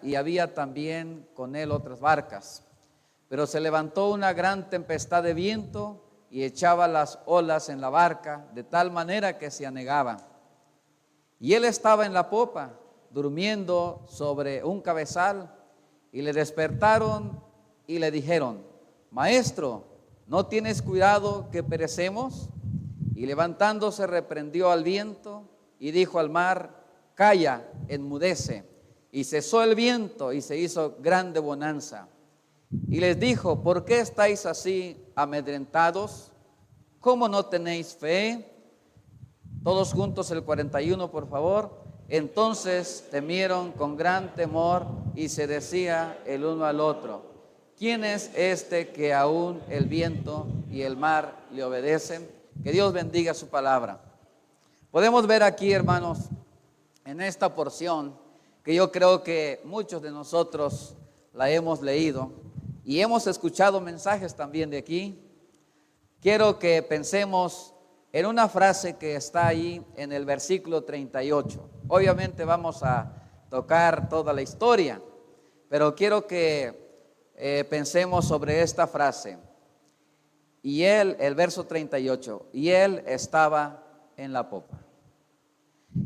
y había también con él otras barcas. Pero se levantó una gran tempestad de viento y echaba las olas en la barca, de tal manera que se anegaba. Y él estaba en la popa, durmiendo sobre un cabezal, y le despertaron y le dijeron: Maestro, ¿no tienes cuidado que perecemos? Y levantándose reprendió al viento y dijo al mar: Calla, enmudece. Y cesó el viento y se hizo grande bonanza. Y les dijo: ¿Por qué estáis así amedrentados? ¿Cómo no tenéis fe? Todos juntos el 41, por favor. Entonces temieron con gran temor y se decía el uno al otro: ¿quién es este que aún el viento y el mar le obedecen? Que Dios bendiga su palabra. Podemos ver aquí, hermanos, en esta porción, que yo creo que muchos de nosotros la hemos leído y hemos escuchado mensajes también de aquí. Quiero que pensemos en una frase que está ahí en el versículo 38. Obviamente vamos a tocar toda la historia, pero quiero que pensemos sobre esta frase. Y él, el verso 38, y él estaba en la popa.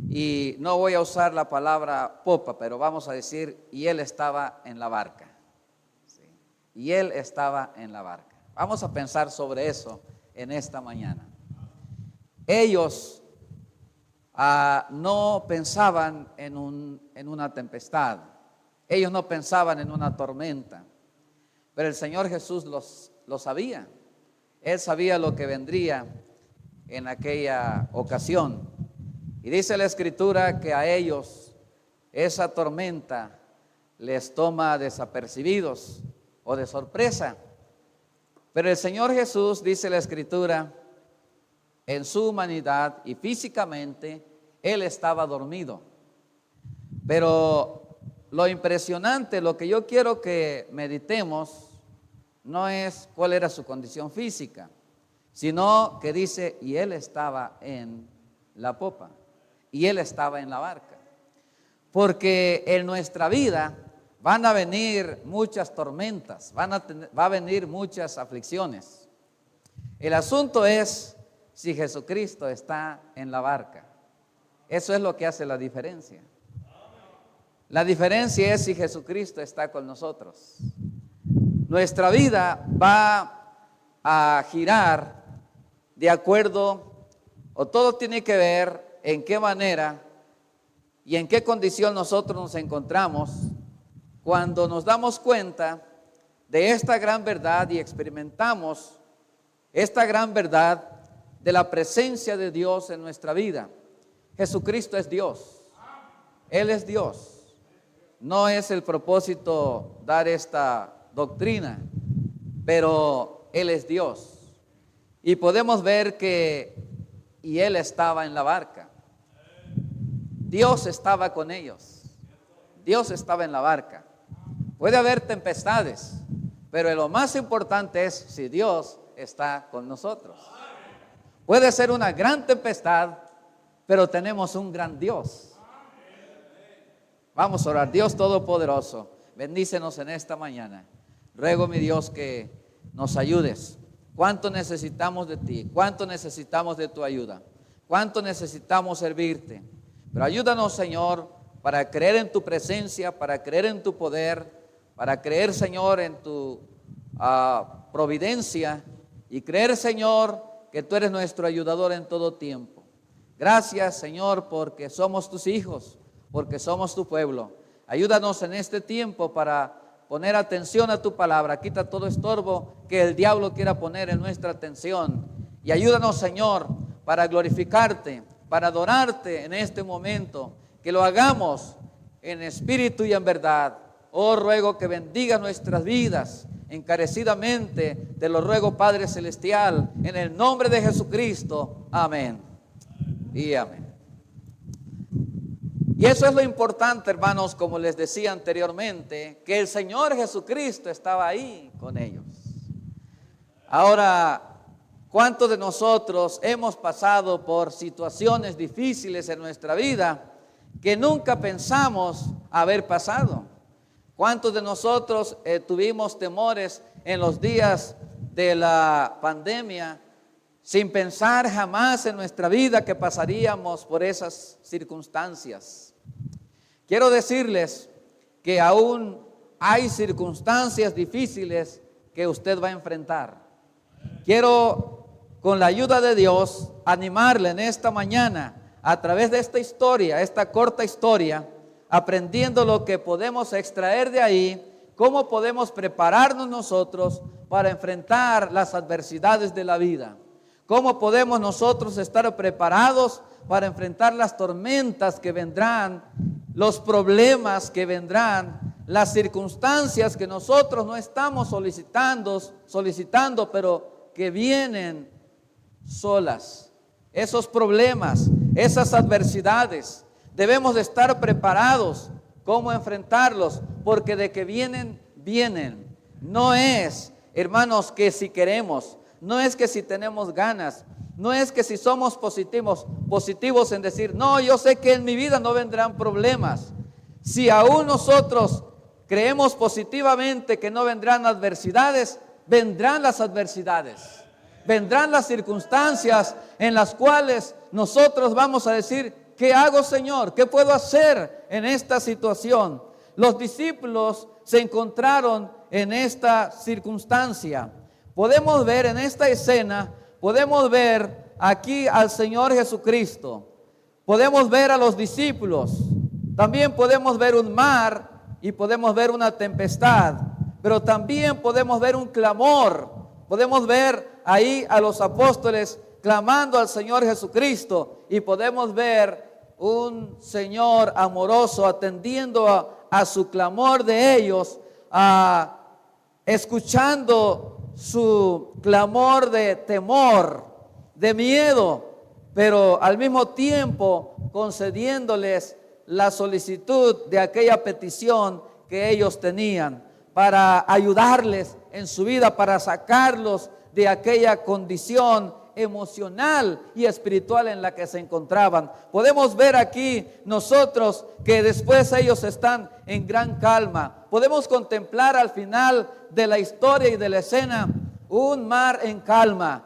Y no voy a usar la palabra popa, pero vamos a decir: y él estaba en la barca. ¿Sí? Y él estaba en la barca. Vamos a pensar sobre eso en esta mañana. Ellos no pensaban en una tempestad. Ellos no pensaban en una tormenta. Pero el Señor Jesús lo sabía. Él sabía lo que vendría en aquella ocasión. Y dice la Escritura que a ellos esa tormenta les toma desapercibidos o de sorpresa. Pero el Señor Jesús, dice la Escritura, en su humanidad y físicamente, Él estaba dormido. Pero lo impresionante, lo que yo quiero que meditemos, no es cuál era su condición física, sino que dice: y Él estaba en la popa, y Él estaba en la barca. Porque en nuestra vida van a venir muchas tormentas, va a venir muchas aflicciones. El asunto es si Jesucristo está en la barca. Eso es lo que hace la diferencia. La diferencia es si Jesucristo está con nosotros. Nuestra vida va a girar de acuerdo, o todo tiene que ver en qué manera y en qué condición nosotros nos encontramos cuando nos damos cuenta de esta gran verdad y experimentamos esta gran verdad de la presencia de Dios en nuestra vida. Jesucristo es Dios. Él es Dios. No es el propósito dar esta doctrina, pero Él es Dios. Y podemos ver que y Él estaba en la barca. Dios estaba con ellos. Dios estaba en la barca. Puede haber tempestades, pero lo más importante es si Dios está con nosotros. Puede ser una gran tempestad, pero tenemos un gran Dios. Vamos a orar. Dios Todopoderoso, bendícenos en esta mañana. Ruego, mi Dios, que nos ayudes. Cuánto necesitamos de ti, cuánto necesitamos de tu ayuda, cuánto necesitamos servirte. Pero ayúdanos, Señor, para creer en tu presencia, para creer en tu poder, para creer, Señor, en tu providencia y creer, Señor, que tú eres nuestro ayudador en todo tiempo. Gracias, Señor, porque somos tus hijos, porque somos tu pueblo. Ayúdanos en este tiempo para poner atención a tu palabra. Quita todo estorbo que el diablo quiera poner en nuestra atención. Y ayúdanos, Señor, para glorificarte, para adorarte en este momento. Que lo hagamos en espíritu y en verdad. Oh, ruego que bendiga nuestras vidas encarecidamente. Te lo ruego, Padre Celestial, en el nombre de Jesucristo. Amén. Y amén. Y eso es lo importante, hermanos, como les decía anteriormente, que el Señor Jesucristo estaba ahí con ellos. Ahora, ¿cuántos de nosotros hemos pasado por situaciones difíciles en nuestra vida que nunca pensamos haber pasado? ¿Cuántos de nosotros tuvimos temores en los días de la pandemia sin pensar jamás en nuestra vida que pasaríamos por esas circunstancias? Quiero decirles que aún hay circunstancias difíciles que usted va a enfrentar. Quiero, con la ayuda de Dios, animarle en esta mañana a través de esta historia, esta corta historia, aprendiendo lo que podemos extraer de ahí, cómo podemos prepararnos nosotros para enfrentar las adversidades de la vida. Cómo podemos nosotros estar preparados para enfrentar las tormentas que vendrán, los problemas que vendrán, las circunstancias que nosotros no estamos solicitando, pero que vienen solas. Esos problemas, esas adversidades, debemos de estar preparados cómo enfrentarlos, porque de que vienen, vienen. No es, hermanos, que si queremos, no es que si tenemos ganas, no es que si somos positivos en decir, no, yo sé que en mi vida no vendrán problemas. Si aún nosotros creemos positivamente que no vendrán adversidades, vendrán las adversidades. Vendrán las circunstancias en las cuales nosotros vamos a decir, ¿qué hago, Señor? ¿Qué puedo hacer en esta situación? Los discípulos se encontraron en esta circunstancia. Podemos ver en esta escena, podemos ver aquí al Señor Jesucristo. Podemos ver a los discípulos. También podemos ver un mar y podemos ver una tempestad. Pero también podemos ver un clamor. Podemos ver ahí a los apóstoles clamando al Señor Jesucristo, y podemos ver un Señor amoroso atendiendo a su clamor de ellos, escuchando su clamor de temor, de miedo, pero al mismo tiempo concediéndoles la solicitud de aquella petición que ellos tenían, para ayudarles en su vida, para sacarlos de aquella condición emocional y espiritual en la que se encontraban. Podemos ver aquí nosotros que después ellos están en gran calma. Podemos contemplar al final de la historia y de la escena un mar en calma,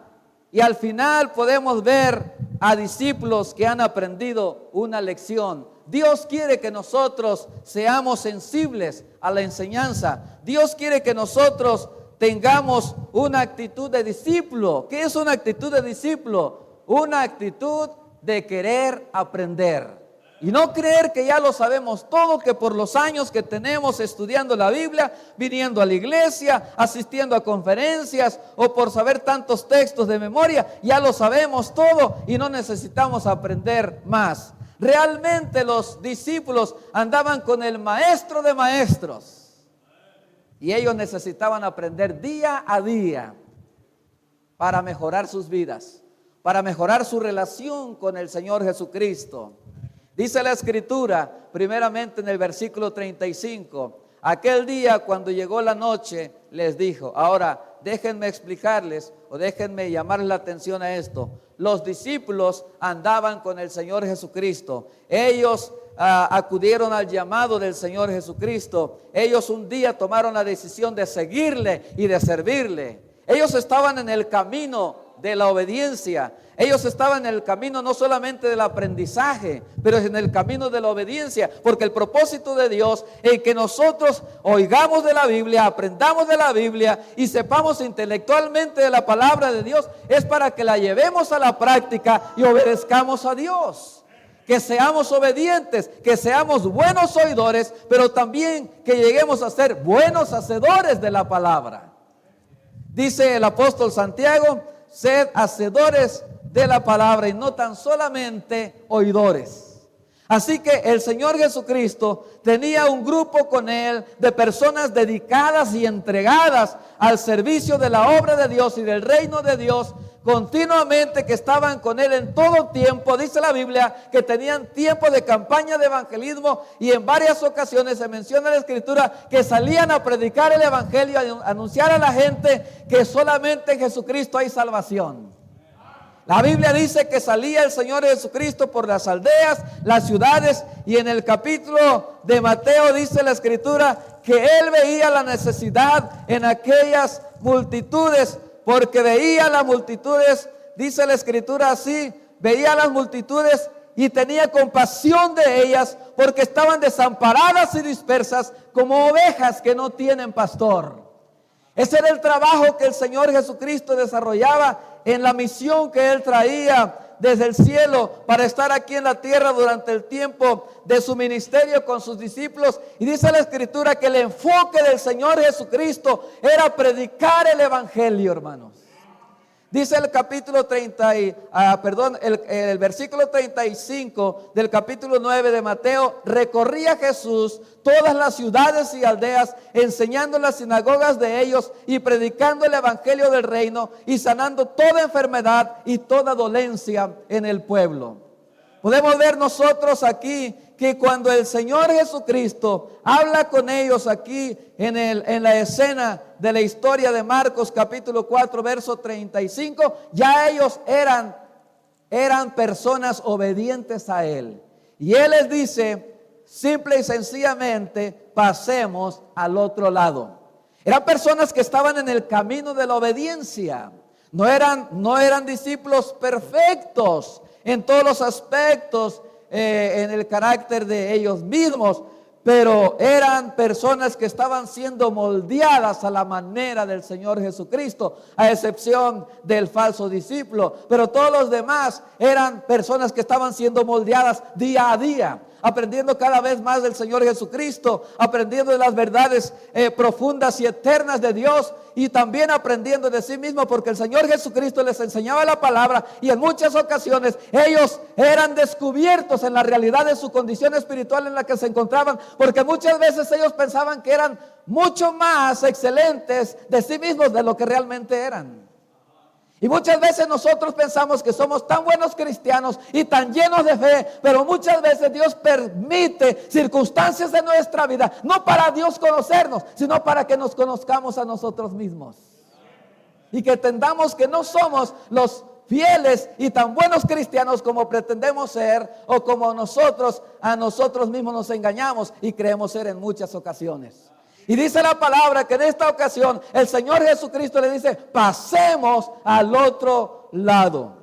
y al final podemos ver a discípulos que han aprendido una lección. Dios quiere que nosotros seamos sensibles a la enseñanza. Dios quiere que nosotros tengamos una actitud de discípulo. ¿Qué es una actitud de discípulo? Una actitud de querer aprender. Y no creer que ya lo sabemos todo, que por los años que tenemos estudiando la Biblia, viniendo a la iglesia, asistiendo a conferencias, o por saber tantos textos de memoria, ya lo sabemos todo y no necesitamos aprender más. Realmente los discípulos andaban con el maestro de maestros, y ellos necesitaban aprender día a día para mejorar sus vidas, para mejorar su relación con el Señor Jesucristo. Dice la Escritura, primeramente en el versículo 35, aquel día cuando llegó la noche, les dijo. Ahora, déjenme explicarles, o déjenme llamarles la atención a esto. Los discípulos andaban con el Señor Jesucristo. Ellos acudieron al llamado del Señor Jesucristo. Ellos un día tomaron la decisión de seguirle y de servirle. Ellos estaban en el camino de la obediencia. Ellos estaban en el camino no solamente del aprendizaje, pero en el camino de la obediencia, porque el propósito de Dios es que nosotros oigamos de la Biblia, aprendamos de la Biblia y sepamos intelectualmente de la palabra de Dios, es para que la llevemos a la práctica y obedezcamos a Dios. Que seamos obedientes, que seamos buenos oidores, pero también que lleguemos a ser buenos hacedores de la palabra. Dice el apóstol Santiago, sed hacedores de la palabra y no tan solamente oidores. Así que el Señor Jesucristo tenía un grupo con Él de personas dedicadas y entregadas al servicio de la obra de Dios y del reino de Dios, continuamente, que estaban con Él en todo tiempo. Dice la Biblia que tenían tiempo de campaña de evangelismo, y en varias ocasiones se menciona en la Escritura que salían a predicar el evangelio, a anunciar a la gente que solamente en Jesucristo hay salvación. La Biblia dice que salía el Señor Jesucristo por las aldeas, las ciudades, y en el capítulo de Mateo dice la Escritura que Él veía la necesidad en aquellas multitudes, porque veía las multitudes, dice la Escritura así, veía las multitudes y tenía compasión de ellas, porque estaban desamparadas y dispersas como ovejas que no tienen pastor. Ese era el trabajo que el Señor Jesucristo desarrollaba en la misión que Él traía desde el cielo para estar aquí en la tierra durante el tiempo de su ministerio con sus discípulos. Y dice la Escritura que el enfoque del Señor Jesucristo era predicar el evangelio, hermanos. Dice el capítulo el versículo 35 del capítulo 9 de Mateo: recorría Jesús todas las ciudades y aldeas, enseñando en las sinagogas de ellos y predicando el evangelio del reino y sanando toda enfermedad y toda dolencia en el pueblo. Podemos ver nosotros aquí que cuando el Señor Jesucristo habla con ellos aquí en la escena de la historia de Marcos capítulo 4 verso 35, ya ellos eran personas obedientes a Él. Y Él les dice simple y sencillamente: pasemos al otro lado. Eran personas que estaban en el camino de la obediencia. No eran discípulos perfectos en todos los aspectos, en el carácter de ellos mismos, pero eran personas que estaban siendo moldeadas a la manera del Señor Jesucristo, a excepción del falso discípulo. Pero todos los demás eran personas que estaban siendo moldeadas día a día, aprendiendo cada vez más del Señor Jesucristo, aprendiendo de las verdades profundas y eternas de Dios, y también aprendiendo de sí mismo, porque el Señor Jesucristo les enseñaba la palabra, y en muchas ocasiones ellos eran descubiertos en la realidad de su condición espiritual en la que se encontraban, porque muchas veces ellos pensaban que eran mucho más excelentes de sí mismos de lo que realmente eran. Y muchas veces nosotros pensamos que somos tan buenos cristianos y tan llenos de fe, pero muchas veces Dios permite circunstancias de nuestra vida, no para Dios conocernos, sino para que nos conozcamos a nosotros mismos. Y que entendamos que no somos los fieles y tan buenos cristianos como pretendemos ser, o como nosotros a nosotros mismos nos engañamos y creemos ser en muchas ocasiones. Y dice la palabra que en esta ocasión el Señor Jesucristo le dice: pasemos al otro lado.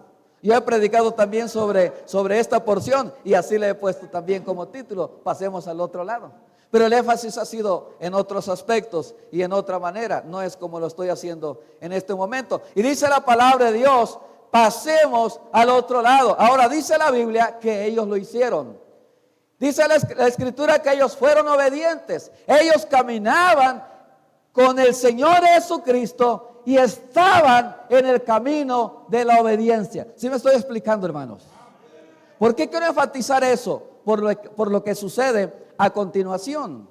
Yo he predicado también sobre esta porción, y así le he puesto también como título: pasemos al otro lado. Pero el énfasis ha sido en otros aspectos y en otra manera, no es como lo estoy haciendo en este momento. Y dice la palabra de Dios: pasemos al otro lado. Ahora dice la Biblia que ellos lo hicieron. Dice la Escritura que ellos fueron obedientes. Ellos caminaban con el Señor Jesucristo y estaban en el camino de la obediencia. ¿Sí me estoy explicando, hermanos? ¿Por qué quiero enfatizar eso? Por lo que sucede a continuación.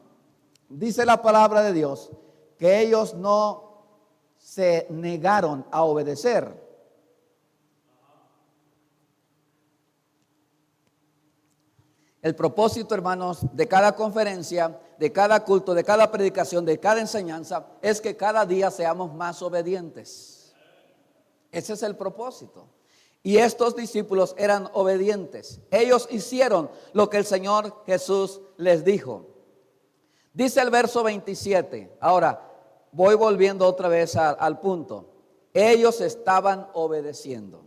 Dice la palabra de Dios que ellos no se negaron a obedecer. El propósito, hermanos, de cada conferencia, de cada culto, de cada predicación, de cada enseñanza, es que cada día seamos más obedientes. Ese es el propósito. Y estos discípulos eran obedientes. Ellos hicieron lo que el Señor Jesús les dijo. Dice el verso 27. Ahora, voy volviendo otra vez al punto. Ellos estaban obedeciendo.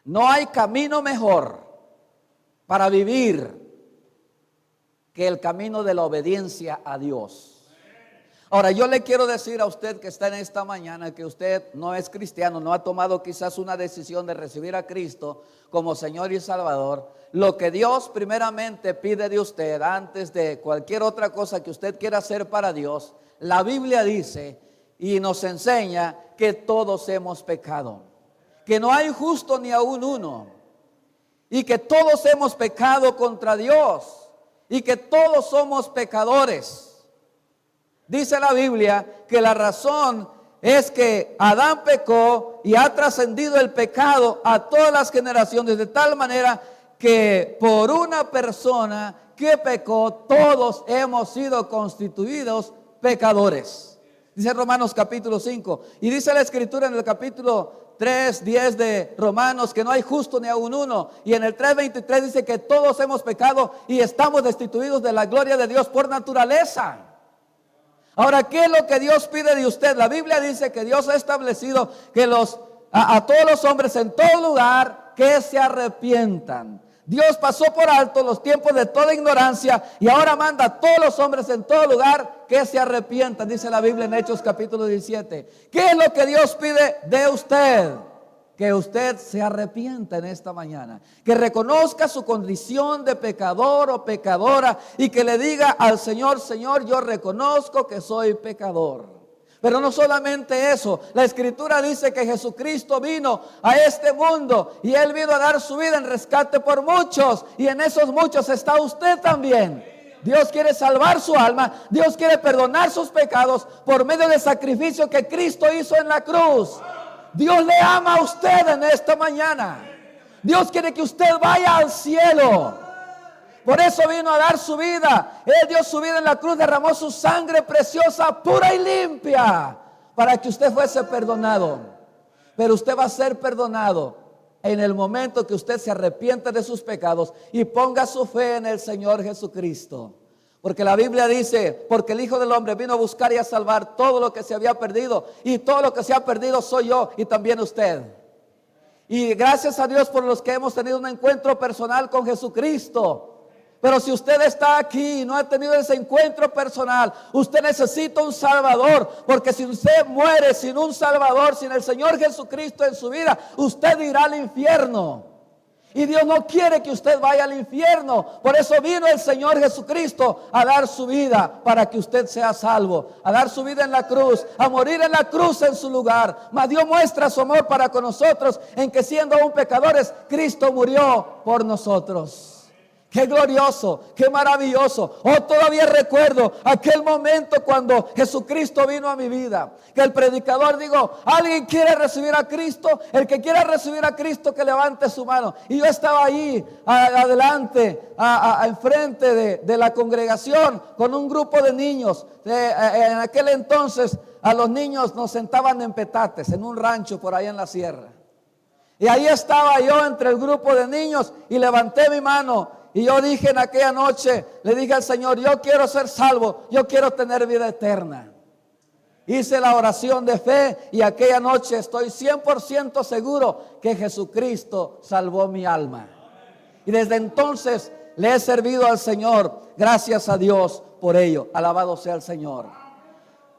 No hay camino mejor para vivir que el camino de la obediencia a Dios. Ahora, yo le quiero decir a usted que está en esta mañana, que usted no es cristiano, no ha tomado quizás una decisión de recibir a Cristo como Señor y Salvador. Lo que Dios primeramente pide de usted, antes de cualquier otra cosa que usted quiera hacer para Dios, la Biblia dice y nos enseña que todos hemos pecado, que no hay justo ni aún uno, y que todos hemos pecado contra Dios, y que todos somos pecadores. Dice la Biblia que la razón es que Adán pecó y ha trascendido el pecado a todas las generaciones, de tal manera que por una persona que pecó, todos hemos sido constituidos pecadores. Dice Romanos capítulo 5, y dice la Escritura en el capítulo 3:10 de Romanos, que no hay justo ni aun uno. Y en el 3:23 dice que todos hemos pecado y estamos destituidos de la gloria de Dios por naturaleza. Ahora, ¿qué es lo que Dios pide de usted? La Biblia dice que Dios ha establecido que a todos los hombres en todo lugar que se arrepientan. Dios pasó por alto los tiempos de toda ignorancia y ahora manda a todos los hombres en todo lugar que se arrepientan, dice la Biblia en Hechos capítulo 17. ¿Qué es lo que Dios pide de usted? Que usted se arrepienta en esta mañana, que reconozca su condición de pecador o pecadora y que le diga al Señor: Señor, yo reconozco que soy pecador. Pero no solamente eso, la Escritura dice que Jesucristo vino a este mundo y Él vino a dar su vida en rescate por muchos, y en esos muchos está usted también. Dios quiere salvar su alma, Dios quiere perdonar sus pecados por medio del sacrificio que Cristo hizo en la cruz. Dios le ama a usted en esta mañana. Dios quiere que usted vaya al cielo. Por eso vino a dar su vida. Él dio su vida en la cruz, derramó su sangre preciosa, pura y limpia, para que usted fuese perdonado. Pero usted va a ser perdonado en el momento que usted se arrepiente de sus pecados y ponga su fe en el Señor Jesucristo. Porque la Biblia dice: porque el Hijo del Hombre vino a buscar y a salvar todo lo que se había perdido, y todo lo que se ha perdido soy yo y también usted. Y gracias a Dios por los que hemos tenido un encuentro personal con Jesucristo. Pero si usted está aquí y no ha tenido ese encuentro personal, usted necesita un Salvador. Porque si usted muere sin un Salvador, sin el Señor Jesucristo en su vida, usted irá al infierno. Y Dios no quiere que usted vaya al infierno. Por eso vino el Señor Jesucristo a dar su vida para que usted sea salvo, a dar su vida en la cruz, a morir en la cruz en su lugar. Mas Dios muestra su amor para con nosotros en que, siendo aún pecadores, Cristo murió por nosotros. Qué glorioso, qué maravilloso. Todavía recuerdo aquel momento cuando Jesucristo vino a mi vida, que el predicador dijo: ¿alguien quiere recibir a Cristo? El que quiera recibir a Cristo, que levante su mano. Y yo estaba ahí adelante, enfrente de la congregación, con un grupo de niños. En aquel entonces a los niños nos sentaban en petates, en un rancho por ahí en la sierra. Y ahí estaba yo entre el grupo de niños y levanté mi mano. Y yo dije en aquella noche, le dije al Señor: yo quiero ser salvo, yo quiero tener vida eterna. Hice la oración de fe y aquella noche estoy 100% seguro que Jesucristo salvó mi alma. Y desde entonces le he servido al Señor, gracias a Dios por ello. Alabado sea el Señor.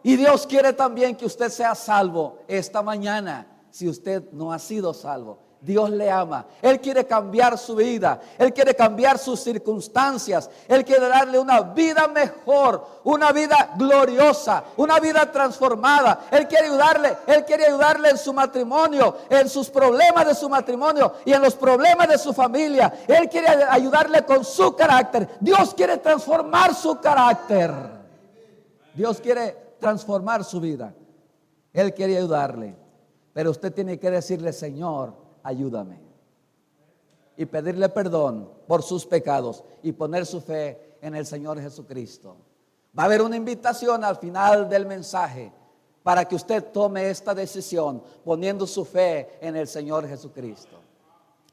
Y Dios quiere también que usted sea salvo esta mañana, si usted no ha sido salvo. Dios le ama, Él quiere cambiar su vida, Él quiere cambiar sus circunstancias, Él quiere darle una vida mejor, una vida gloriosa, una vida transformada. Él quiere ayudarle en su matrimonio, en sus problemas de su matrimonio y en los problemas de su familia. Él quiere ayudarle con su carácter. Dios quiere transformar su carácter. Dios quiere transformar su vida. Él quiere ayudarle, pero usted tiene que decirle: Señor, ayúdame, y pedirle perdón por sus pecados y poner su fe en el Señor Jesucristo. Va a haber una invitación al final del mensaje para que usted tome esta decisión poniendo su fe en el Señor Jesucristo.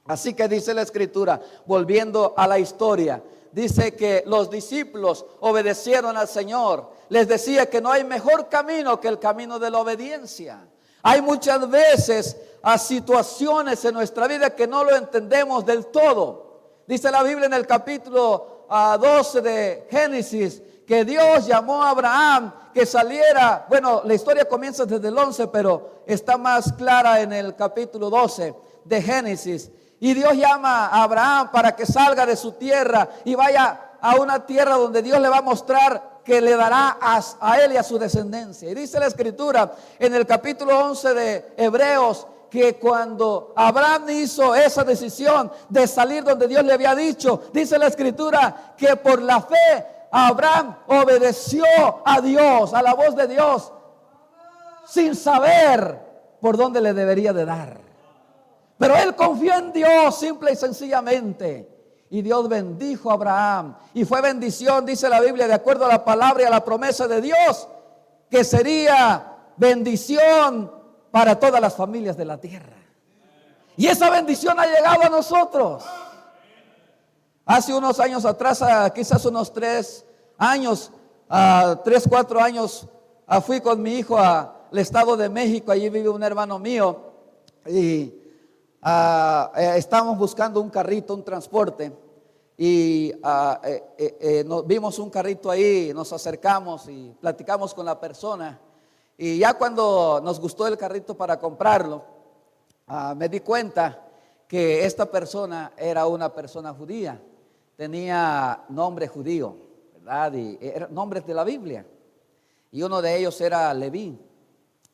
Así que dice la Escritura, volviendo a la historia, dice que los discípulos obedecieron al Señor. Les decía que no hay mejor camino que el camino de la obediencia. Hay muchas veces situaciones en nuestra vida que no lo entendemos del todo. Dice la Biblia en el capítulo 12 de Génesis que Dios llamó a Abraham que saliera. Bueno, la historia comienza desde el 11, pero está más clara en el capítulo 12 de Génesis. Y Dios llama a Abraham para que salga de su tierra y vaya a una tierra donde Dios le va a mostrar que le dará a él y a su descendencia. Y dice la Escritura en el capítulo 11 de Hebreos que cuando Abraham hizo esa decisión de salir donde Dios le había dicho, dice la Escritura que por la fe Abraham obedeció a Dios, a la voz de Dios, sin saber por dónde le debería de dar. Pero él confió en Dios simple y sencillamente. Y Dios bendijo a Abraham. Y fue bendición, dice la Biblia, de acuerdo a la palabra y a la promesa de Dios, que sería bendición para todas las familias de la tierra. Y esa bendición ha llegado a nosotros. Hace unos años atrás, quizás unos 3 años, 3, 4 años, fui con mi hijo al Estado de México. Allí vive un hermano mío y estábamos buscando un carrito, un transporte. Y nos vimos un carrito ahí, nos acercamos y platicamos con la persona. Y ya cuando nos gustó el carrito para comprarlo, me di cuenta que esta persona era una persona judía. Tenía nombre judío, ¿verdad? Y eran nombres de la Biblia. Y uno de ellos era Leví.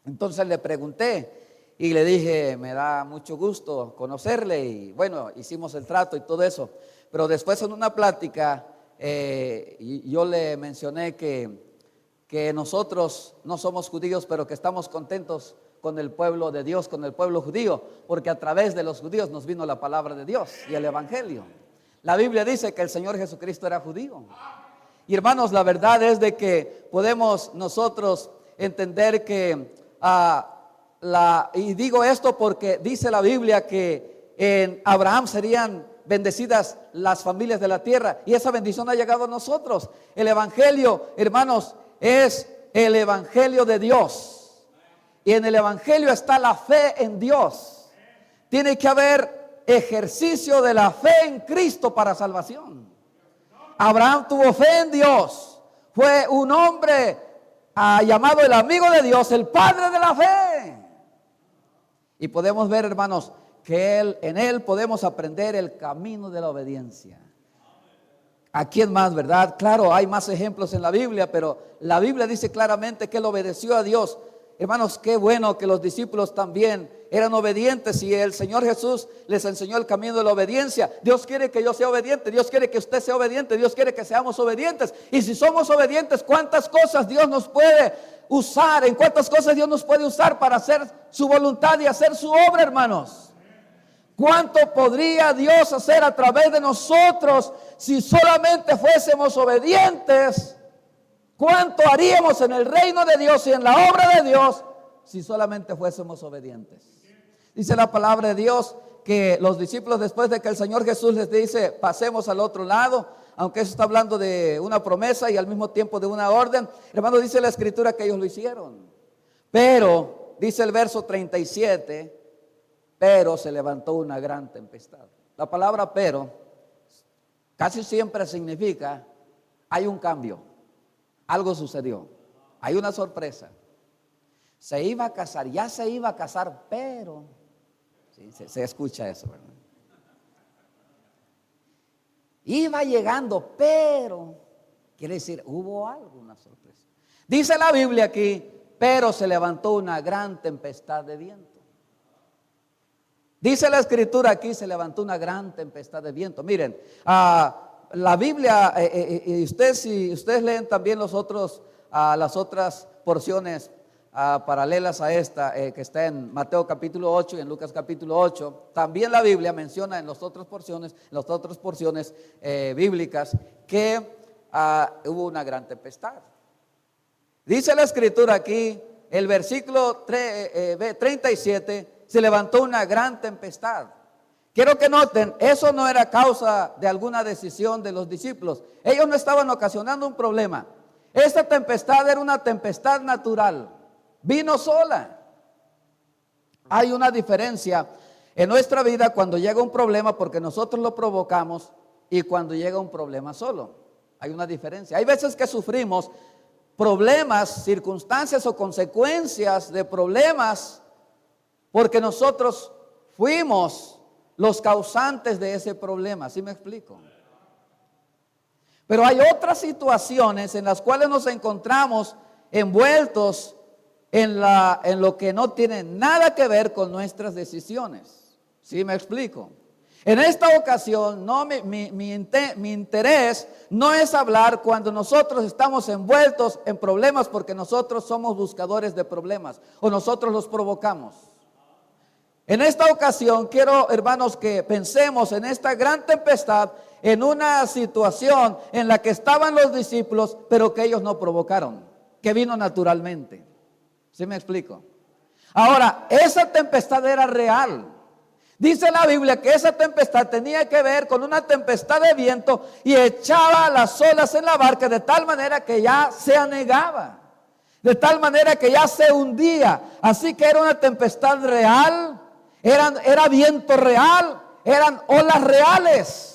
Entonces le pregunté y le dije, me da mucho gusto conocerle. Y bueno, hicimos el trato y todo eso. Pero después en una plática yo le mencioné que nosotros no somos judíos, pero que estamos contentos con el pueblo de Dios, con el pueblo judío, porque a través de los judíos nos vino la palabra de Dios y el evangelio. La Biblia dice que el Señor Jesucristo era judío. Y hermanos, la verdad es de que podemos nosotros entender que y digo esto porque dice la Biblia que en Abraham serían bendecidas las familias de la tierra, y esa bendición ha llegado a nosotros. El evangelio, hermanos, es el evangelio de Dios, y en el evangelio está la fe en Dios. Tiene que haber ejercicio de la fe en Cristo para salvación. Abraham tuvo fe en Dios, fue un hombre llamado el amigo de Dios, el padre de la fe. Y podemos ver, hermanos, que en él podemos aprender el camino de la obediencia. ¿A quién más, verdad? Claro, hay más ejemplos en la Biblia, pero la Biblia dice claramente que él obedeció a Dios. Hermanos, qué bueno que los discípulos también eran obedientes, y el Señor Jesús les enseñó el camino de la obediencia. Dios quiere que yo sea obediente, Dios quiere que usted sea obediente, Dios quiere que seamos obedientes. Y si somos obedientes, ¿cuántas cosas Dios nos puede usar? ¿En cuántas cosas Dios nos puede usar para hacer su voluntad y hacer su obra, hermanos? ¿Cuánto podría Dios hacer a través de nosotros si solamente fuésemos obedientes? ¿Cuánto haríamos en el reino de Dios y en la obra de Dios si solamente fuésemos obedientes? Dice la palabra de Dios que los discípulos, después de que el Señor Jesús les dice pasemos al otro lado, aunque eso está hablando de una promesa y al mismo tiempo de una orden, hermano, dice la escritura que ellos lo hicieron. Pero, dice el verso 37, pero se levantó una gran tempestad. La palabra pero casi siempre significa hay un cambio, algo sucedió, hay una sorpresa. Se iba a casar, ya se iba a casar, pero sí, se escucha eso, ¿verdad? Iba llegando, pero quiere decir hubo algo, una sorpresa. Dice la Biblia aquí, pero se levantó una gran tempestad de viento. Dice la escritura aquí, se levantó una gran tempestad de viento. Miren, la Biblia, si ustedes leen también las otras porciones paralelas a esta, que está en Mateo capítulo 8 y en Lucas capítulo 8, también la Biblia menciona en las otras porciones bíblicas que hubo una gran tempestad. Dice la escritura aquí, el versículo 37, se levantó una gran tempestad. Quiero que noten, eso no era causa de alguna decisión de los discípulos. Ellos no estaban ocasionando un problema. Esta tempestad era una tempestad natural. Vino sola. Hay una diferencia en nuestra vida cuando llega un problema porque nosotros lo provocamos y cuando llega un problema solo. Hay una diferencia. Hay veces que sufrimos problemas, circunstancias o consecuencias de problemas porque nosotros fuimos los causantes de ese problema. ¿Sí me explico? Pero hay otras situaciones en las cuales nos encontramos envueltos en lo que no tiene nada que ver con nuestras decisiones. ¿Sí me explico? En esta ocasión mi interés no es hablar cuando nosotros estamos envueltos en problemas porque nosotros somos buscadores de problemas o nosotros los provocamos. En esta ocasión quiero, hermanos, que pensemos en esta gran tempestad, en una situación en la que estaban los discípulos, pero que ellos no provocaron, que vino naturalmente. ¿Sí me explico? Ahora, esa tempestad era real. Dice la Biblia que esa tempestad tenía que ver con una tempestad de viento y echaba las olas en la barca de tal manera que ya se anegaba, de tal manera que ya se hundía. Así que era una tempestad real, era viento real, eran olas reales.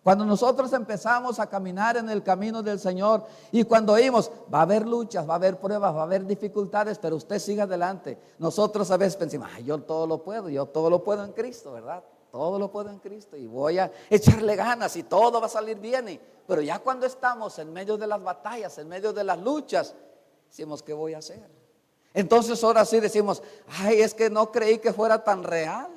Cuando nosotros empezamos a caminar en el camino del Señor y cuando oímos, va a haber luchas, va a haber pruebas, va a haber dificultades, pero usted siga adelante. Nosotros a veces pensamos, yo todo lo puedo en Cristo, ¿verdad? Todo lo puedo en Cristo y voy a echarle ganas y todo va a salir bien. Pero ya cuando estamos en medio de las batallas, en medio de las luchas, decimos, ¿qué voy a hacer? Entonces ahora sí decimos, es que no creí que fuera tan real.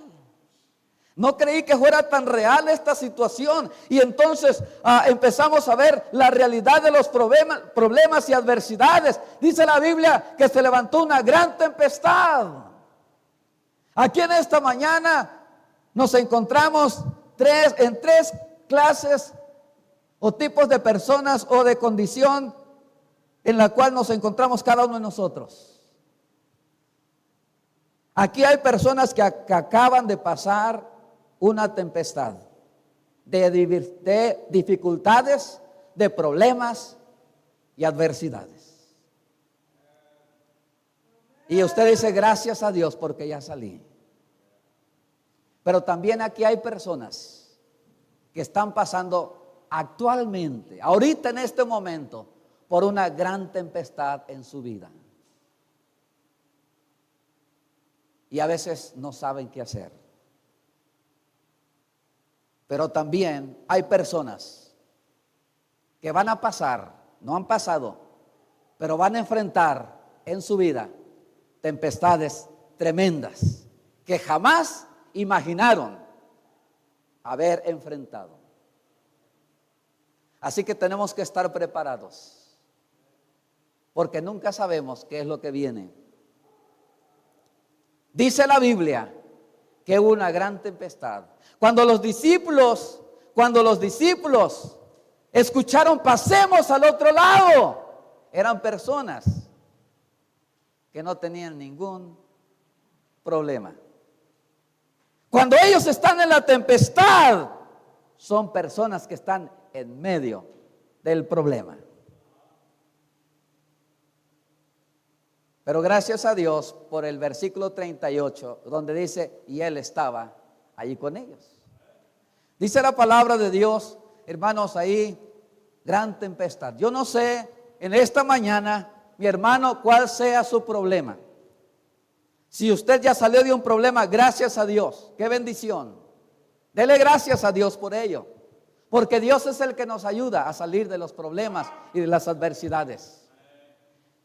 No creí que fuera tan real esta situación. Y entonces empezamos a ver la realidad de los problemas y adversidades. Dice la Biblia que se levantó una gran tempestad. Aquí en esta mañana nos encontramos en tres clases o tipos de personas o de condición en la cual nos encontramos cada uno de nosotros. Aquí hay personas que acaban de pasar una tempestad de dificultades, de problemas y adversidades. Y usted dice, gracias a Dios porque ya salí. Pero también aquí hay personas que están pasando actualmente, ahorita en este momento, por una gran tempestad en su vida. Y a veces no saben qué hacer. Pero también hay personas que van a pasar, no han pasado, pero van a enfrentar en su vida tempestades tremendas que jamás imaginaron haber enfrentado. Así que tenemos que estar preparados, porque nunca sabemos qué es lo que viene. Dice la Biblia que hubo una gran tempestad. Cuando los discípulos escucharon, pasemos al otro lado, eran personas que no tenían ningún problema. Cuando ellos están en la tempestad, son personas que están en medio del problema. Pero gracias a Dios por el versículo 38, donde dice, y Él estaba allí con ellos. Dice la palabra de Dios, hermanos, ahí, gran tempestad. Yo no sé en esta mañana, mi hermano, cuál sea su problema. Si usted ya salió de un problema, gracias a Dios, qué bendición. Dele gracias a Dios por ello, porque Dios es el que nos ayuda a salir de los problemas y de las adversidades.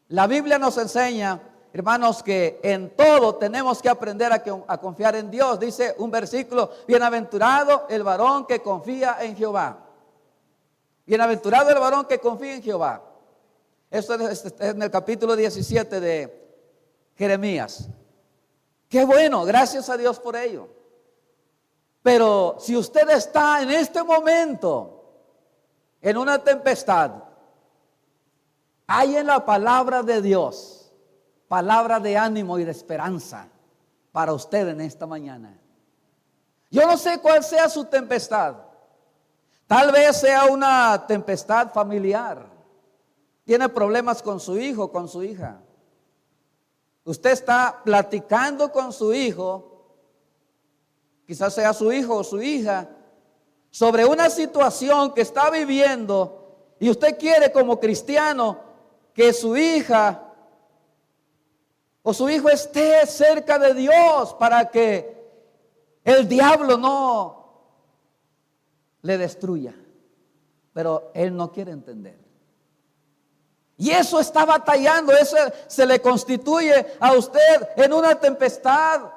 La Biblia nos enseña, hermanos, que en todo tenemos que aprender a confiar en Dios. Dice un versículo, bienaventurado el varón que confía en Jehová. Bienaventurado el varón que confía en Jehová. Esto es en el capítulo 17 de Jeremías. Qué bueno, gracias a Dios por ello. Pero si usted está en este momento en una tempestad, hay en la palabra de Dios palabra de ánimo y de esperanza para usted en esta mañana. Yo no sé cuál sea su tempestad. Tal vez sea una tempestad familiar. Tiene problemas con su hijo, con su hija. Usted está platicando con su hijo, quizás sea su hijo o su hija, sobre una situación que está viviendo y usted quiere como cristiano que su hija o su hijo esté cerca de Dios para que el diablo no le destruya. Pero él no quiere entender. Y eso está batallando, eso se le constituye a usted en una tempestad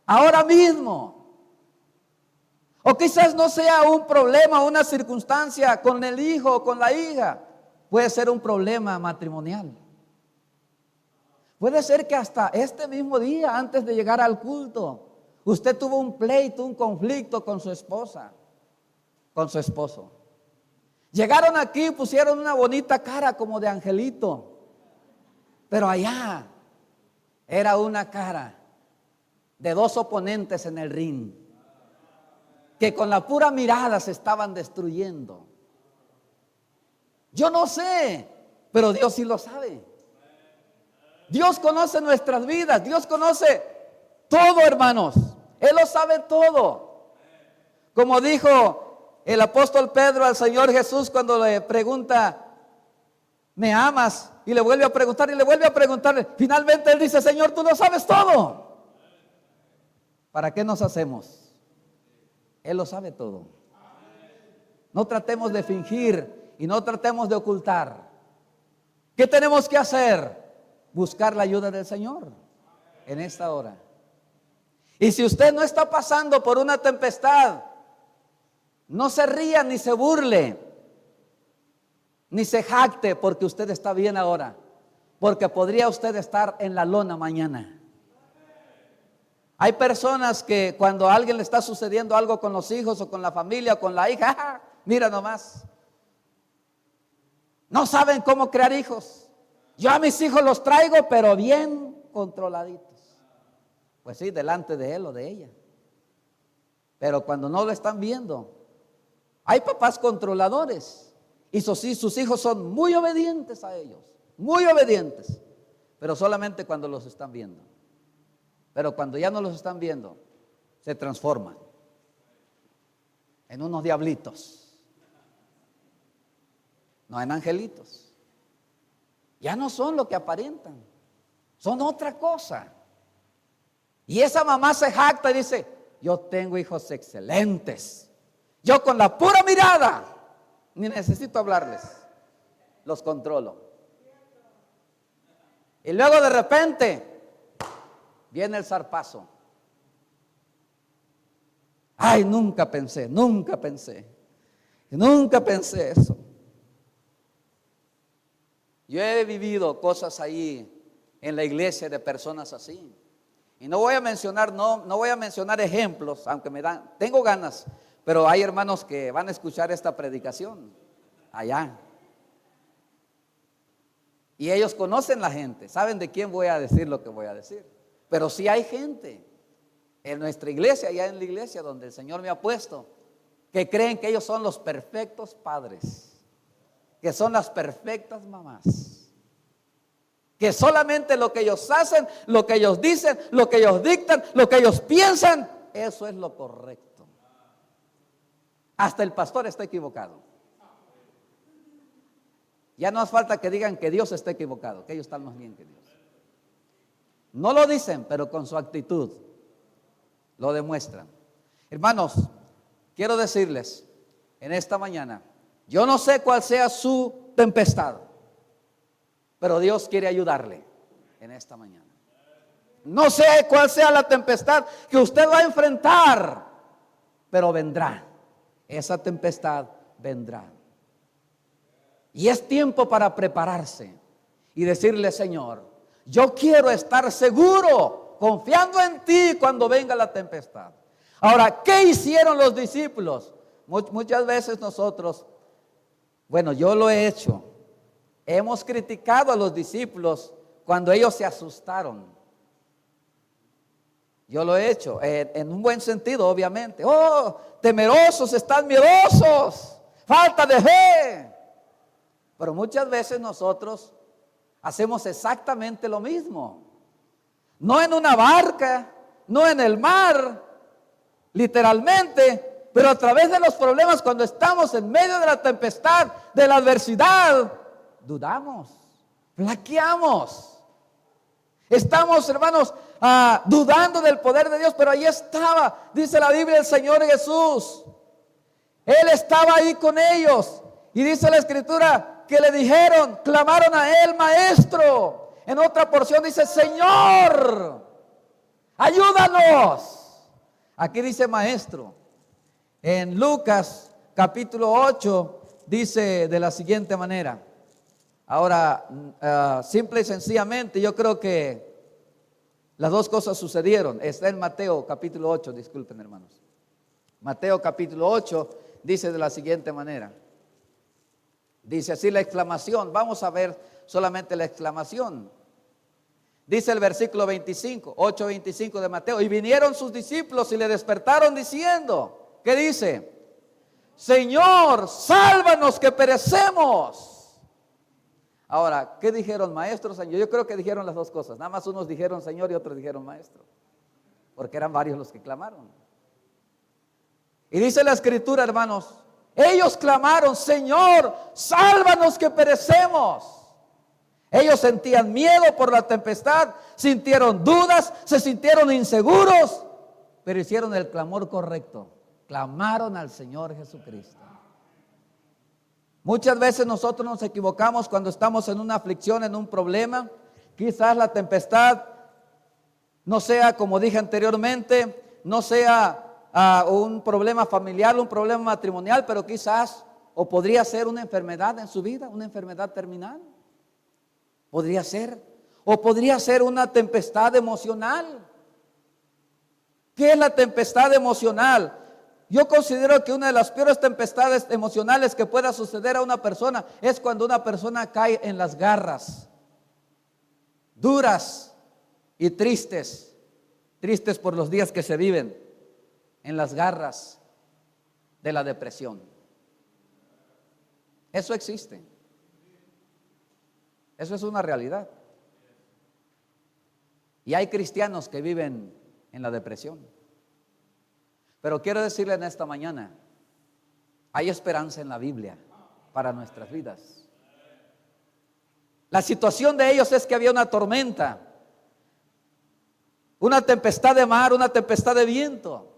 ahora mismo. O quizás no sea un problema, una circunstancia con el hijo o con la hija. Puede ser un problema matrimonial. Puede ser que hasta este mismo día, antes de llegar al culto, usted tuvo un pleito, un conflicto con su esposa, con su esposo. Llegaron aquí, pusieron una bonita cara como de angelito, pero allá era una cara de dos oponentes en el ring, que con la pura mirada se estaban destruyendo. Yo no sé, pero Dios sí lo sabe. Dios conoce nuestras vidas, Dios conoce todo, hermanos. Él lo sabe todo. Como dijo el apóstol Pedro al Señor Jesús cuando le pregunta, ¿me amas? Y le vuelve a preguntar y le vuelve a preguntar. Finalmente él dice, Señor, tú lo sabes todo. ¿Para qué nos hacemos? Él lo sabe todo. No tratemos de fingir y no tratemos de ocultar. ¿Qué tenemos que hacer? Buscar la ayuda del Señor en esta hora. Y si usted no está pasando por una tempestad, no se ría ni se burle, ni se jacte porque usted está bien ahora, porque podría usted estar en la lona mañana. Hay personas que cuando a alguien le está sucediendo algo con los hijos o con la familia o con la hija, ¡ja! Mira nomás, no saben cómo crear hijos. Yo a mis hijos los traigo, pero bien controladitos. Pues sí, delante de él o de ella. Pero cuando no lo están viendo, hay papás controladores y sus hijos son muy obedientes a ellos, muy obedientes, pero solamente cuando los están viendo. Pero cuando ya no los están viendo, se transforman en unos diablitos, no en angelitos. Ya no son lo que aparentan, son otra cosa. Y esa mamá se jacta y dice, yo tengo hijos excelentes. Yo con la pura mirada, ni necesito hablarles, los controlo. Y luego de repente viene el zarpazo. Ay, nunca pensé eso. Yo he vivido cosas ahí en la iglesia de personas así. Y no voy a mencionar ejemplos, aunque tengo ganas, pero hay hermanos que van a escuchar esta predicación allá. Y ellos conocen la gente, saben de quién voy a decir lo que voy a decir. Pero sí hay gente en nuestra iglesia, allá en la iglesia donde el Señor me ha puesto, que creen que ellos son los perfectos padres, que son las perfectas mamás, que solamente lo que ellos hacen, lo que ellos dicen, lo que ellos dictan, lo que ellos piensan, eso es lo correcto. Hasta el pastor está equivocado. Ya no hace falta que digan que Dios está equivocado, que ellos están más bien que Dios. No lo dicen, pero con su actitud lo demuestran. Hermanos, quiero decirles en esta mañana, yo no sé cuál sea su tempestad, pero Dios quiere ayudarle en esta mañana. No sé cuál sea la tempestad que usted va a enfrentar, pero vendrá. Esa tempestad vendrá. Y es tiempo para prepararse y decirle, Señor, yo quiero estar seguro, confiando en ti cuando venga la tempestad. Ahora, ¿qué hicieron los discípulos? Muchas veces nosotros, bueno, yo lo he hecho. Hemos criticado a los discípulos cuando ellos se asustaron. Yo lo he hecho, en un buen sentido, obviamente. Oh, temerosos, están miedosos, falta de fe. Pero muchas veces nosotros hacemos exactamente lo mismo. No en una barca, no en el mar, literalmente, pero a través de los problemas, cuando estamos en medio de la tempestad, de la adversidad, dudamos, flaqueamos. Estamos, hermanos, dudando del poder de Dios, pero ahí estaba, dice la Biblia, el Señor Jesús. Él estaba ahí con ellos. Y dice la Escritura que le dijeron, clamaron a Él, Maestro. En otra porción dice, Señor, ayúdanos. Aquí dice Maestro. En Lucas capítulo 8 dice de la siguiente manera. Ahora, simple y sencillamente, yo creo que las dos cosas sucedieron. Está en Mateo capítulo 8, disculpen hermanos. Mateo capítulo 8 dice de la siguiente manera. Dice así la exclamación, vamos a ver solamente la exclamación. Dice el versículo 25, 8:25 de Mateo. Y vinieron sus discípulos y le despertaron diciendo, ¿qué dice? Señor, sálvanos que perecemos. Ahora, ¿qué dijeron maestro, Señor? Yo creo que dijeron las dos cosas. Nada más unos dijeron Señor y otros dijeron maestro. Porque eran varios los que clamaron. Y dice la escritura, hermanos, ellos clamaron, Señor, sálvanos que perecemos. Ellos sentían miedo por la tempestad, sintieron dudas, se sintieron inseguros, pero hicieron el clamor correcto. Clamaron al Señor Jesucristo. Muchas veces nosotros nos equivocamos cuando estamos en una aflicción, en un problema. Quizás la tempestad no sea, como dije anteriormente, no sea un problema familiar, un problema matrimonial, pero quizás, o podría ser una enfermedad en su vida, una enfermedad terminal. Podría ser, o podría ser una tempestad emocional. ¿Qué es la tempestad emocional? Yo considero que una de las peores tempestades emocionales que pueda suceder a una persona es cuando una persona cae en las garras duras y tristes por los días que se viven, en las garras de la depresión. Eso existe. Eso es una realidad. Y hay cristianos que viven en la depresión. Pero quiero decirle en esta mañana, hay esperanza en la Biblia para nuestras vidas. La situación de ellos es que había una tormenta, una tempestad de mar, una tempestad de viento.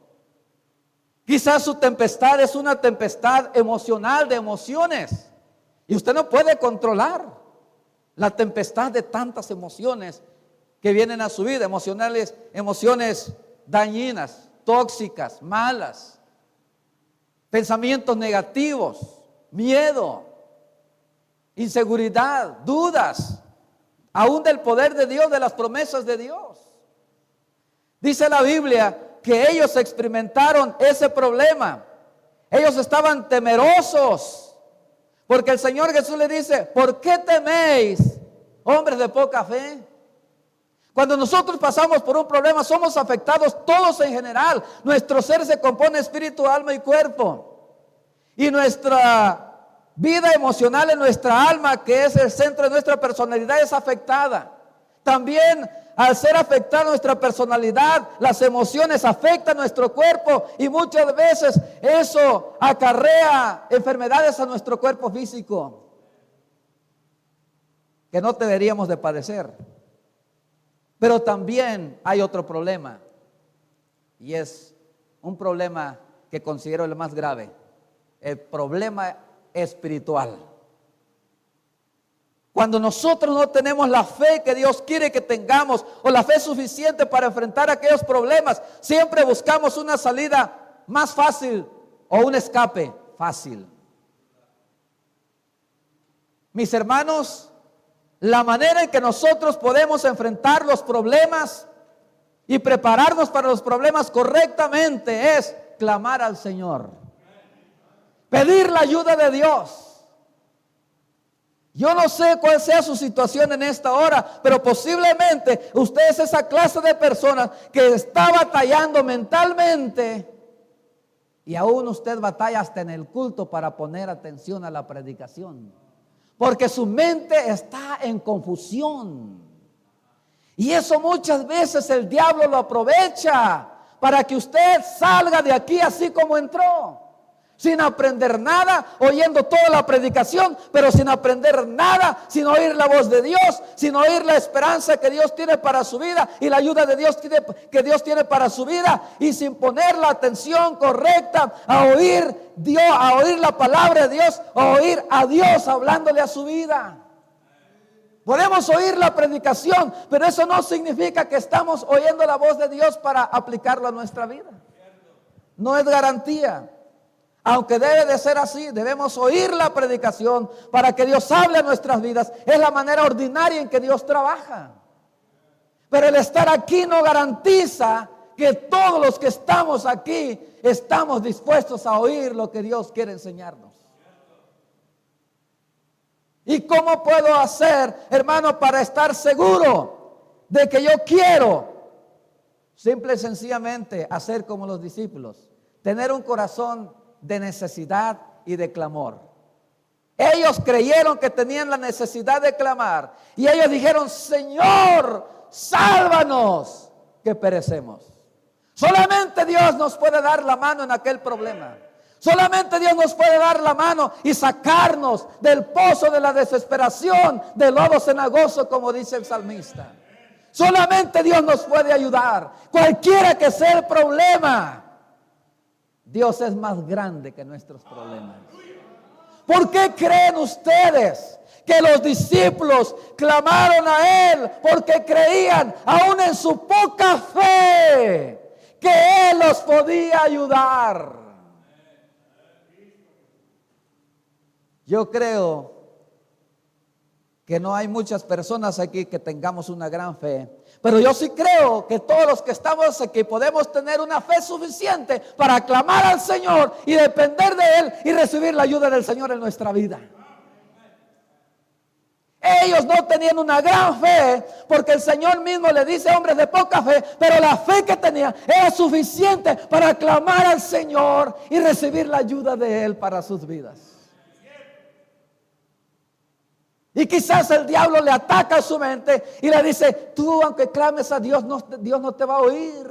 Quizás su tempestad es una tempestad emocional, de emociones, y usted no puede controlar la tempestad de tantas emociones que vienen a su vida, emociones dañinas, tóxicas, malas, pensamientos negativos, miedo, inseguridad, dudas, aún del poder de Dios, de las promesas de Dios. Dice la Biblia que ellos experimentaron ese problema. Ellos estaban temerosos. Porque el Señor Jesús le dice, ¿por qué teméis, hombres de poca fe? Cuando nosotros pasamos por un problema, somos afectados todos en general. Nuestro ser se compone espíritu, alma y cuerpo. Y nuestra vida emocional en nuestra alma, que es el centro de nuestra personalidad, es afectada. También al ser afectada nuestra personalidad, las emociones afectan nuestro cuerpo y muchas veces eso acarrea enfermedades a nuestro cuerpo físico que no deberíamos de padecer. Pero también hay otro problema, y es un problema que considero el más grave, el problema espiritual. Cuando nosotros no tenemos la fe que Dios quiere que tengamos, o la fe suficiente para enfrentar aquellos problemas, siempre buscamos una salida más fácil o un escape fácil. Mis hermanos, la manera en que nosotros podemos enfrentar los problemas y prepararnos para los problemas correctamente es clamar al Señor, pedir la ayuda de Dios. Yo no sé cuál sea su situación en esta hora, pero posiblemente usted es esa clase de personas que está batallando mentalmente y aún usted batalla hasta en el culto para poner atención a la predicación, porque su mente está en confusión. Y eso muchas veces el diablo lo aprovecha para que usted salga de aquí así como entró. Sin aprender nada, oyendo toda la predicación, pero sin aprender nada, sin oír la voz de Dios, sin oír la esperanza que Dios tiene para su vida y la ayuda de Dios que Dios tiene para su vida, y sin poner la atención correcta a oír Dios, a oír la palabra de Dios, a oír a Dios hablándole a su vida. Podemos oír la predicación, pero eso no significa que estamos oyendo la voz de Dios para aplicarlo a nuestra vida. No es garantía. Aunque debe de ser así, debemos oír la predicación para que Dios hable a nuestras vidas. Es la manera ordinaria en que Dios trabaja. Pero el estar aquí no garantiza que todos los que estamos aquí estamos dispuestos a oír lo que Dios quiere enseñarnos. ¿Y cómo puedo hacer, hermano, para estar seguro de que yo quiero simple y sencillamente hacer como los discípulos, tener un corazón de necesidad y de clamor. Ellos creyeron que tenían la necesidad de clamar y ellos dijeron: Señor, sálvanos, que perecemos. Solamente Dios nos puede dar la mano en aquel problema. Solamente Dios nos puede dar la mano y sacarnos del pozo de la desesperación, del lodo cenagoso, como dice el salmista. Solamente Dios nos puede ayudar. Cualquiera que sea el problema, Dios es más grande que nuestros problemas. ¿Por qué creen ustedes que los discípulos clamaron a Él? Porque creían, aún en su poca fe, que Él los podía ayudar. Yo creo que no hay muchas personas aquí que tengamos una gran fe, pero yo sí creo que todos los que estamos aquí podemos tener una fe suficiente para clamar al Señor y depender de Él y recibir la ayuda del Señor en nuestra vida. Ellos no tenían una gran fe, porque el Señor mismo le dice a hombres de poca fe, pero la fe que tenían era suficiente para clamar al Señor y recibir la ayuda de Él para sus vidas. Y quizás el diablo le ataca a su mente y le dice: tú, aunque clames a Dios, Dios no te va a oír,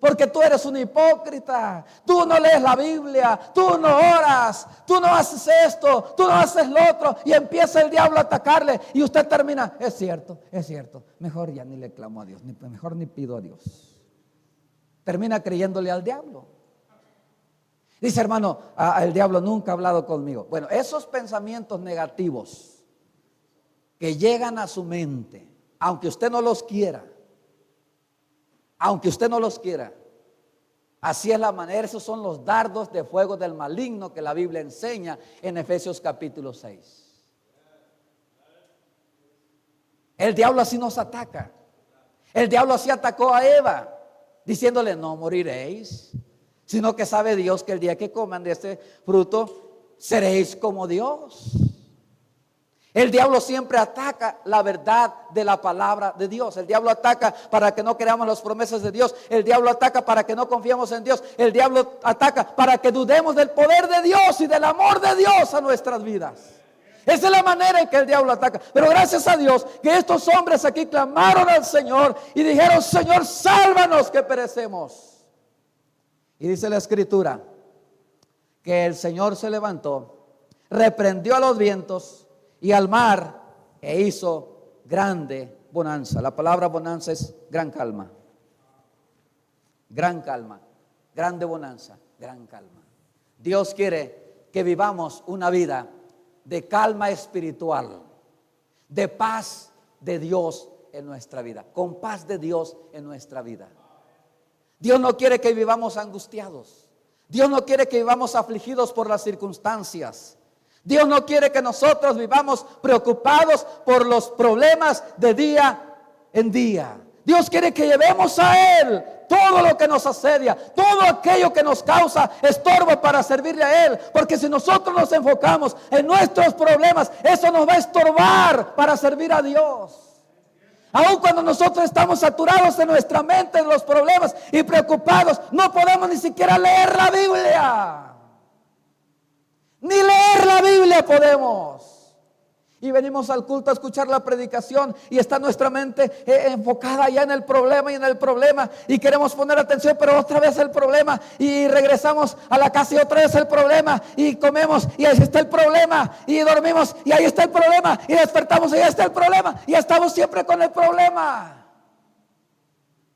porque tú eres un hipócrita, tú no lees la Biblia, tú no oras, tú no haces esto, tú no haces lo otro. Y empieza el diablo a atacarle y usted termina: es cierto, mejor ya ni le clamo a Dios, mejor ni pido a Dios. Termina creyéndole al diablo. Dice: hermano, el diablo nunca ha hablado conmigo. Bueno, esos pensamientos negativos que llegan a su mente, aunque usted no los quiera, así es la manera. Esos son los dardos de fuego del maligno que la Biblia enseña en Efesios capítulo 6. El diablo así nos ataca. El diablo así atacó a Eva, diciéndole: no moriréis, sino que sabe Dios que el día que coman de este fruto seréis como Dios. El diablo siempre ataca la verdad de la palabra de Dios. El diablo ataca para que no creamos las promesas de Dios. El diablo ataca para que no confiemos en Dios. El diablo ataca para que dudemos del poder de Dios y del amor de Dios a nuestras vidas. Esa es la manera en que el diablo ataca. Pero gracias a Dios que estos hombres aquí clamaron al Señor y dijeron: Señor, sálvanos, que perecemos. Y dice la Escritura que el Señor se levantó, reprendió a los vientos y al mar, e hizo grande bonanza. La palabra bonanza es gran calma. Gran calma, grande bonanza, gran calma. Dios quiere que vivamos una vida de calma espiritual, de paz de Dios en nuestra vida, con paz de Dios en nuestra vida. Dios no quiere que vivamos angustiados. Dios no quiere que vivamos afligidos por las circunstancias. Dios no quiere que nosotros vivamos preocupados por los problemas de día en día. Dios quiere que llevemos a Él todo lo que nos asedia, todo aquello que nos causa estorbo para servirle a Él. Porque si nosotros nos enfocamos en nuestros problemas, eso nos va a estorbar para servir a Dios. Aun cuando nosotros estamos saturados en nuestra mente en los problemas y preocupados, no podemos ni siquiera leer la Biblia. Ni leer la Biblia podemos. Y venimos al culto a escuchar la predicación y está nuestra mente enfocada ya en el problema y en el problema. Y queremos poner atención, pero otra vez el problema. Y regresamos a la casa y otra vez el problema. Y comemos y ahí está el problema. Y dormimos y ahí está el problema. Y despertamos y ahí está el problema. Y estamos siempre con el problema.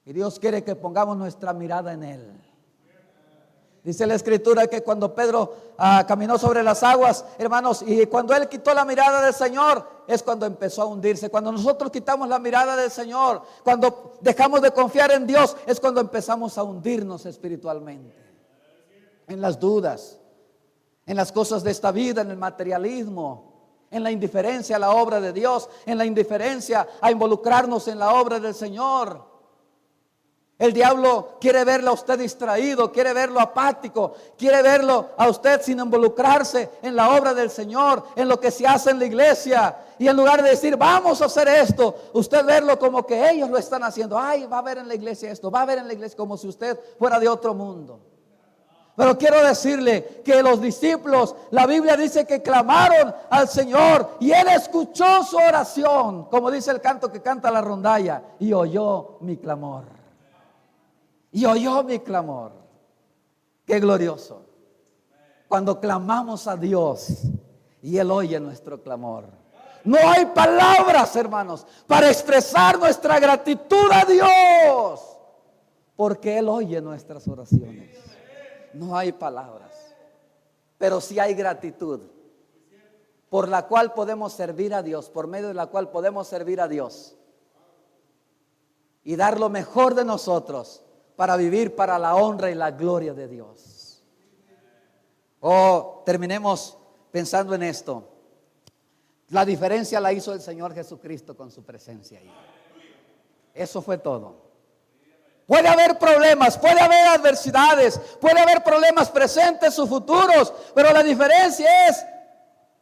Y Dios quiere que pongamos nuestra mirada en Él. Dice la Escritura que cuando Pedro caminó sobre las aguas, hermanos, y cuando él quitó la mirada del Señor, es cuando empezó a hundirse. Cuando nosotros quitamos la mirada del Señor, cuando dejamos de confiar en Dios, es cuando empezamos a hundirnos espiritualmente. En las dudas, en las cosas de esta vida, en el materialismo, en la indiferencia a la obra de Dios, en la indiferencia a involucrarnos en la obra del Señor. El diablo quiere verlo a usted distraído, quiere verlo apático, quiere verlo a usted sin involucrarse en la obra del Señor, en lo que se hace en la iglesia. Y en lugar de decir, vamos a hacer esto, usted verlo como que ellos lo están haciendo. Ay, va a haber en la iglesia esto, va a haber en la iglesia, como si usted fuera de otro mundo. Pero quiero decirle que los discípulos, la Biblia dice que clamaron al Señor y Él escuchó su oración, como dice el canto que canta la rondalla, y oyó mi clamor. Y oyó mi clamor. Qué glorioso cuando clamamos a Dios y Él oye nuestro clamor. No hay palabras, hermanos, para expresar nuestra gratitud a Dios, porque Él oye nuestras oraciones. No hay palabras, pero sí hay gratitud, por la cual podemos servir a Dios, por medio de la cual podemos servir a Dios y dar lo mejor de nosotros para vivir para la honra y la gloria de Dios. Terminemos pensando en esto. La diferencia la hizo el Señor Jesucristo con su presencia ahí. Eso fue todo. Puede haber problemas, puede haber adversidades, puede haber problemas presentes o futuros, pero la diferencia es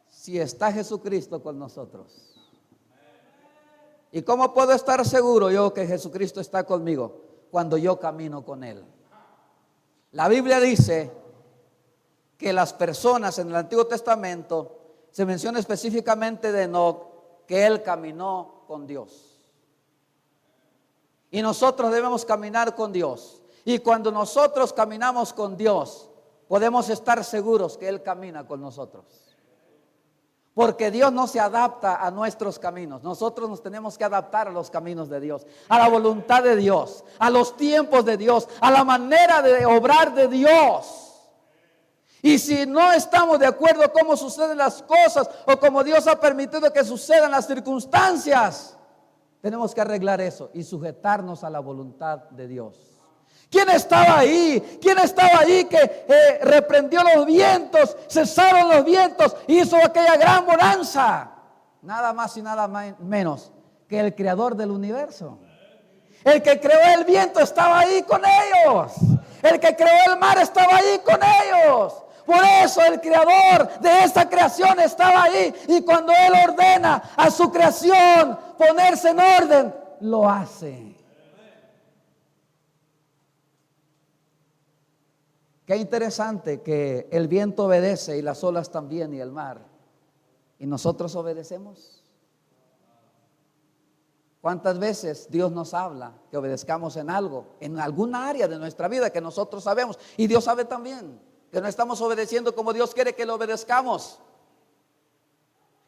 si está Jesucristo con nosotros. ¿Y cómo puedo estar seguro yo que Jesucristo está conmigo? Cuando yo camino con Él. La Biblia dice que las personas en el Antiguo Testamento, se menciona específicamente de Enoc, que él caminó con Dios. Y nosotros debemos caminar con Dios. Y cuando nosotros caminamos con Dios, podemos estar seguros que Él camina con nosotros. Porque Dios no se adapta a nuestros caminos. Nosotros nos tenemos que adaptar a los caminos de Dios, a la voluntad de Dios, a los tiempos de Dios, a la manera de obrar de Dios. Y si no estamos de acuerdo con cómo suceden las cosas o como Dios ha permitido que sucedan las circunstancias, tenemos que arreglar eso y sujetarnos a la voluntad de Dios. ¿Quién estaba ahí? ¿Quién estaba ahí que reprendió los vientos, cesaron los vientos, hizo aquella gran bonanza? Nada más y nada menos que el creador del universo. El que creó el viento estaba ahí con ellos. El que creó el mar estaba ahí con ellos. Por eso el creador de esta creación estaba ahí. Y cuando Él ordena a su creación ponerse en orden, lo hace. Qué interesante que el viento obedece y las olas también y el mar. ¿Y nosotros obedecemos? ¿Cuántas veces Dios nos habla que obedezcamos en algo, en alguna área de nuestra vida que nosotros sabemos? Y Dios sabe también que no estamos obedeciendo como Dios quiere que lo obedezcamos.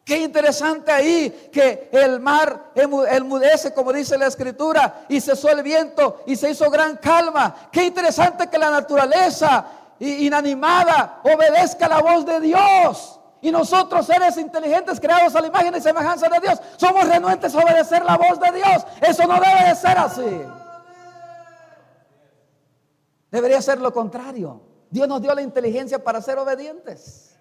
Qué interesante ahí que el mar enmudece, como dice la Escritura, y cesó el viento y se hizo gran calma. Qué interesante que la naturaleza inanimada obedezca la voz de Dios. Y nosotros, seres inteligentes creados a la imagen y semejanza de Dios, somos renuentes a obedecer la voz de Dios. Eso no debe de ser así. Debería ser lo contrario. Dios nos dio la inteligencia para ser obedientes.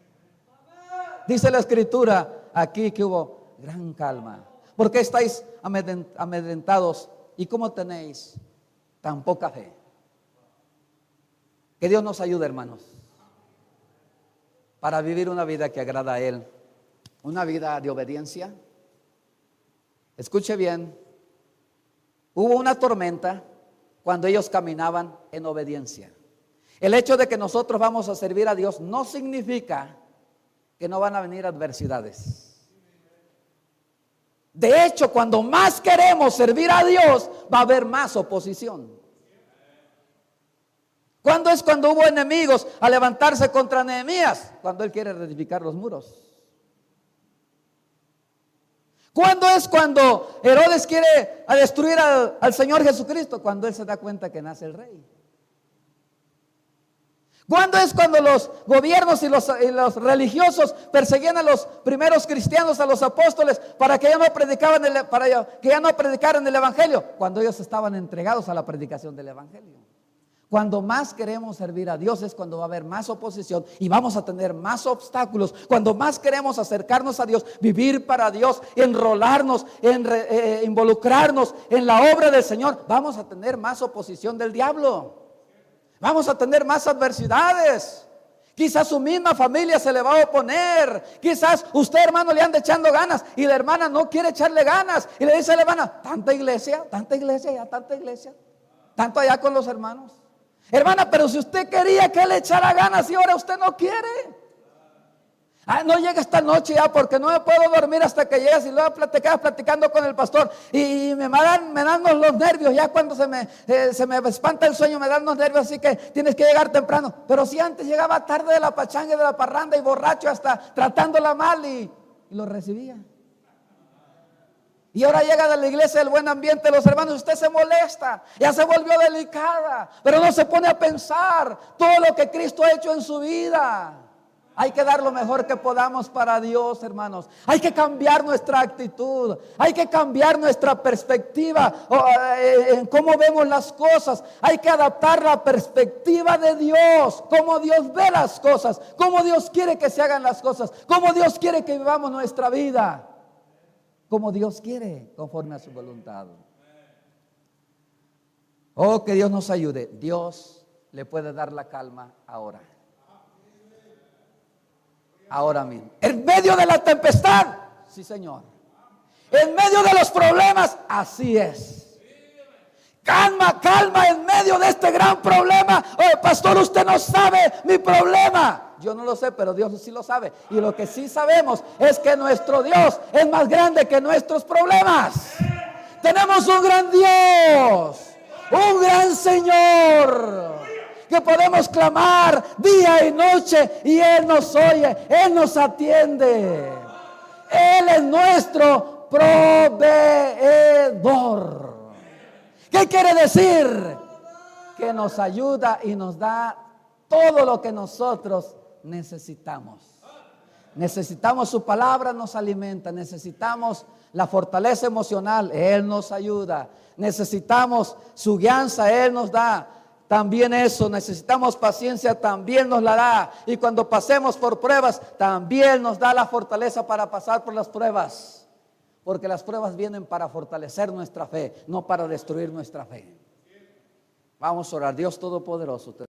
Dice la Escritura aquí que hubo gran calma. ¿Por qué estáis amedrentados? ¿Y cómo tenéis tan poca fe? Que Dios nos ayude, hermanos, para vivir una vida que agrada a Él. Una vida de obediencia. Escuche bien. Hubo una tormenta cuando ellos caminaban en obediencia. El hecho de que nosotros vamos a servir a Dios no significa que no van a venir adversidades. De hecho, cuando más queremos servir a Dios, va a haber más oposición. ¿Cuándo es cuando hubo enemigos a levantarse contra Nehemías? Cuando él quiere reedificar los muros. ¿Cuándo es cuando Herodes quiere destruir al Señor Jesucristo? Cuando él se da cuenta que nace el rey. ¿Cuándo es cuando los gobiernos y los religiosos perseguían a los primeros cristianos, a los apóstoles, para que ya no predicaran el evangelio? Cuando ellos estaban entregados a la predicación del evangelio. Cuando más queremos servir a Dios es cuando va a haber más oposición y vamos a tener más obstáculos. Cuando más queremos acercarnos a Dios, vivir para Dios, enrolarnos, involucrarnos en la obra del Señor, vamos a tener más oposición del diablo. Vamos a tener más adversidades. Quizás su misma familia se le va a oponer. Quizás usted, hermano, le anda echando ganas y la hermana no quiere echarle ganas. Y le dice a la hermana, tanta iglesia, ya, tanta iglesia, tanto allá con los hermanos. Hermana, pero si usted quería que él echara ganas y ahora usted no quiere. No llega esta noche ya porque no me puedo dormir hasta que llegues y luego te quedas platicando con el pastor y me dan los nervios. Ya cuando se me espanta el sueño me dan los nervios, así que tienes que llegar temprano. Pero si antes llegaba tarde de la pachanga y de la parranda y borracho hasta tratándola mal y lo recibía. Y ahora llega de la iglesia el buen ambiente, los hermanos, usted se molesta, ya se volvió delicada, pero no se pone a pensar todo lo que Cristo ha hecho en su vida. Hay que dar lo mejor que podamos para Dios, hermanos. Hay que cambiar nuestra actitud, hay que cambiar nuestra perspectiva en cómo vemos las cosas. Hay que adaptar la perspectiva de Dios, cómo Dios ve las cosas, cómo Dios quiere que se hagan las cosas, cómo Dios quiere que vivamos nuestra vida. Como Dios quiere, conforme a su voluntad. Oh, que Dios nos ayude. Dios le puede dar la calma ahora. Ahora mismo. En medio de la tempestad, sí, Señor. En medio de los problemas, así es. Calma, calma en medio de este gran problema. Oh, pastor, usted no sabe mi problema. Yo no lo sé, pero Dios sí lo sabe. Y lo que sí sabemos es que nuestro Dios es más grande que nuestros problemas. Tenemos un gran Dios, un gran Señor, que podemos clamar día y noche y Él nos oye, Él nos atiende. Él es nuestro proveedor. ¿Qué quiere decir? Que nos ayuda y nos da todo lo que nosotros necesitamos. Necesitamos su palabra, nos alimenta. Necesitamos la fortaleza emocional, Él nos ayuda. Necesitamos su guianza, Él nos da también eso. Necesitamos paciencia, también nos la da. Y cuando pasemos por pruebas, también nos da la fortaleza para pasar por las pruebas. Porque las pruebas vienen para fortalecer nuestra fe, no para destruir nuestra fe. Vamos a orar. Dios Todopoderoso.